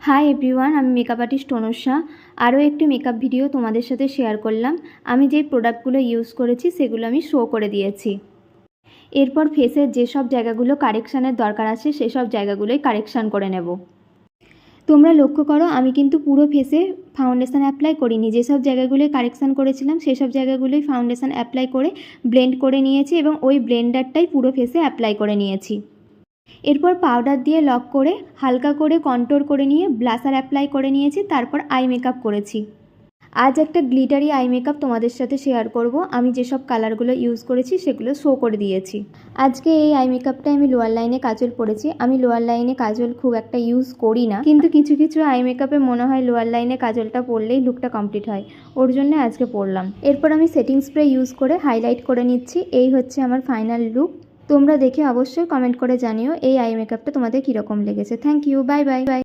Hi everyone, আমি makeup artist তনুষা। আরও একটি মেকআপ ভিডিও তোমাদের সাথে শেয়ার করলাম। আমি যে প্রোডাক্টগুলো ইউজ করেছি সেগুলো আমি শো করে দিয়েছি। এরপর ফেসের যেসব জায়গাগুলো কারেকশানের দরকার আছে সেসব জায়গাগুলোই কারেকশান করে নেব। তোমরা লক্ষ্য করো, আমি কিন্তু পুরো ফেসে ফাউন্ডেশান অ্যাপ্লাই করিনি। যেসব জায়গাগুলোয় কারেকশান করেছিলাম সেসব জায়গাগুলোই ফাউন্ডেশান অ্যাপ্লাই করে ব্লেন্ড করে নিয়েছি এবং ওই ব্লেন্ডারটাই পুরো ফেসে অ্যাপ্লাই করে নিয়েছি। এরপর পাউডার দিয়ে লক করে হালকা করে কন্ট্রোল করে নিয়ে ব্লাশার অ্যাপ্লাই করে নিয়েছি। তারপর আই মেকআপ করেছি। আজ একটা গ্লিটারি আই মেকআপ তোমাদের সাথে শেয়ার করব। আমি যেসব কালারগুলো ইউজ করেছি সেগুলো শো করে দিয়েছি। আজকে এই আই মেকআপটায় আমি লোয়ার লাইনে কাজল পরেছি। আমি লোয়ার লাইনে কাজল খুব একটা ইউজ করি না, কিন্তু কিছু কিছু আই মেকআপে মনে হয় লোয়ার লাইনে কাজলটা পরলেই লুকটা কমপ্লিট হয়, ওর জন্য আজকে পরলাম। এরপর আমি সেটিং স্প্রে ইউজ করে হাইলাইট করে নিচ্ছি। এই হচ্ছে আমার ফাইনাল লুক। তোমরা দেখে অবশ্যই কমেন্ট করে জানিও এই আই মেকআপটা তোমাদের কীরকম লেগেছে। Thank you, bye by.